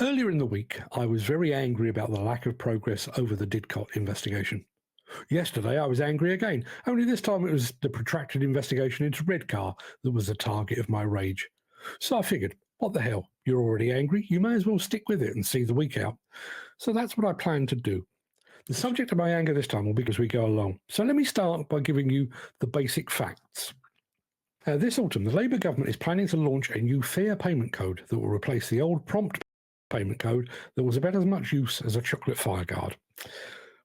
Earlier in the week, I was very angry about the lack of progress over the Didcot investigation. Yesterday, I was angry again, only this time it was the protracted investigation into Redcar that was the target of my rage. So I figured, what the hell, you're already angry, you may as well stick with it and see the week out. So that's what I plan to do. The subject of my anger this time will be as we go along. So let me start by giving you the basic facts. This autumn, the Labour government is planning to launch a new fair payment code that will replace the old prompt payment code that was about as much use as a chocolate fireguard.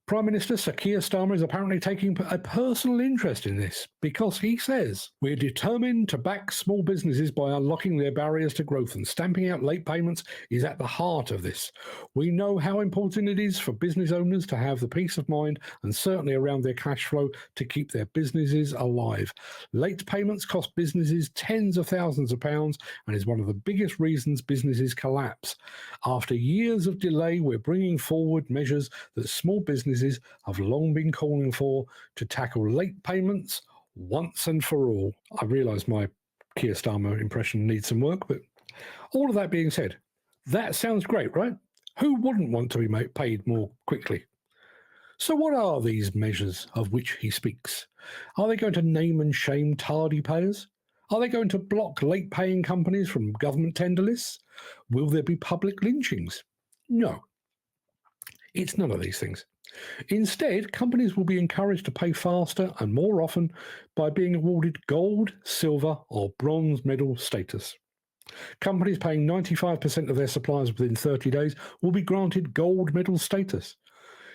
Prime Minister Sir Keir Starmer is apparently taking a personal interest in this because he says, "We're determined to back small businesses by unlocking their barriers to growth, and stamping out late payments is at the heart of this. We know how important it is for business owners to have the peace of mind and certainly around their cash flow to keep their businesses alive. Late payments cost businesses tens of thousands of pounds and is one of the biggest reasons businesses collapse. After years of delay, we're bringing forward measures that small businesses have long been calling for to tackle late payments once and for all." I realise my Keir Starmer impression needs some work, but all of that being said, that sounds great, right? Who wouldn't want to be paid more quickly? So what are these measures of which he speaks? Are they going to name and shame tardy payers? Are they going to block late paying companies from government tender lists? Will there be public lynchings? No. It's none of these things. Instead, companies will be encouraged to pay faster and more often by being awarded gold, silver, or bronze medal status. Companies paying 95% of their suppliers within 30 days will be granted gold medal status.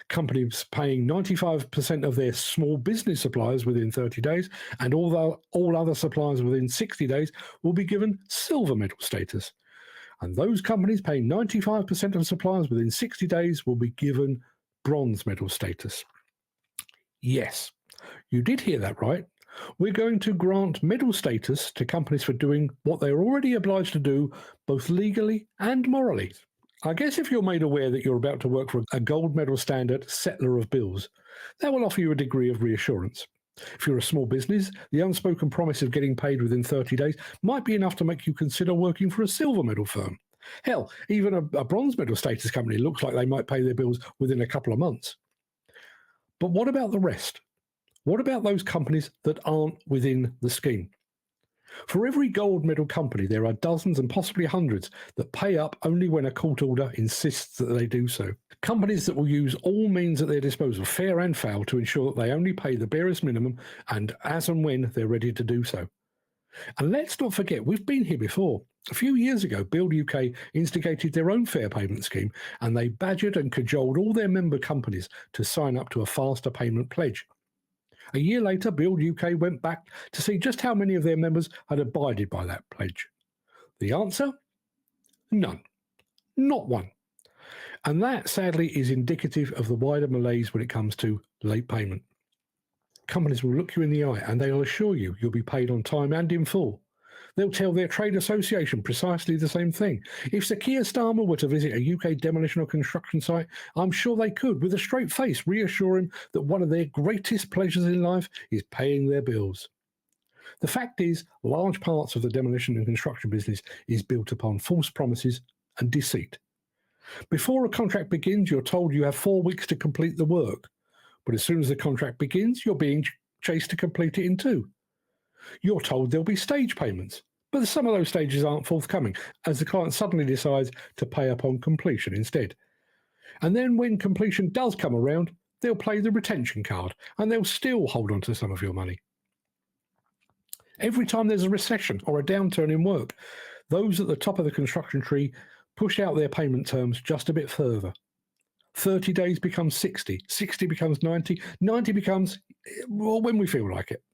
Companies paying 95% of their small business suppliers within 30 days and all other suppliers within 60 days will be given silver medal status. And those companies paying 95% of suppliers within 60 days will be given bronze medal status. Yes, you did hear that right. We're going to grant medal status to companies for doing what they're already obliged to do, both legally and morally. I guess if you're made aware that you're about to work for a gold medal standard settler of bills, that will offer you a degree of reassurance. If you're a small business, the unspoken promise of getting paid within 30 days might be enough to make you consider working for a silver medal firm. Hell, even a bronze medal status company looks like they might pay their bills within a couple of months. But what about the rest? What about those companies that aren't within the scheme? For every gold medal company, there are dozens and possibly hundreds that pay up only when a court order insists that they do so. Companies that will use all means at their disposal, fair and foul, to ensure that they only pay the barest minimum and as and when they're ready to do so. And let's not forget, we've been here before. A few years ago, Build UK instigated their own fair payment scheme, and they badgered and cajoled all their member companies to sign up to a faster payment pledge. A year later, Build UK went back to see just how many of their members had abided by that pledge. The answer? None. Not one. And that, sadly, is indicative of the wider malaise when it comes to late payment. Companies will look you in the eye and they'll assure you you'll be paid on time and in full. They'll tell their trade association precisely the same thing. If Sir Keir Starmer were to visit a UK demolition or construction site, I'm sure they could, with a straight face, reassure him that one of their greatest pleasures in life is paying their bills. The fact is, large parts of the demolition and construction business is built upon false promises and deceit. Before a contract begins, you're told you have 4 weeks to complete the work. But as soon as the contract begins, you're being chased to complete it in 2. You're told there'll be stage payments, but some of those stages aren't forthcoming, as the client suddenly decides to pay upon completion instead. And then when completion does come around, they'll play the retention card, and they'll still hold on to some of your money. Every time there's a recession or a downturn in work, those at the top of the construction tree push out their payment terms just a bit further. 30 days becomes 60, 60 becomes 90, 90 becomes, well, when we feel like it.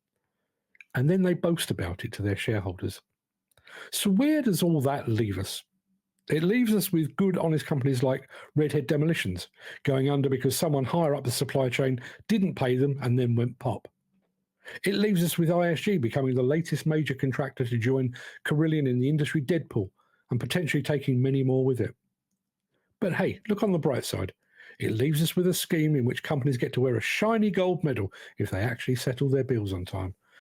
And then they boast about it to their shareholders. So where does all that leave us? It leaves us with good, honest companies like Redhead Demolitions going under because someone higher up the supply chain didn't pay them and then went pop. It leaves us with ISG becoming the latest major contractor to join Carillion in the industry Deadpool and potentially taking many more with it. But hey, look on the bright side. It leaves us with a scheme in which companies get to wear a shiny gold medal if they actually settle their bills on time.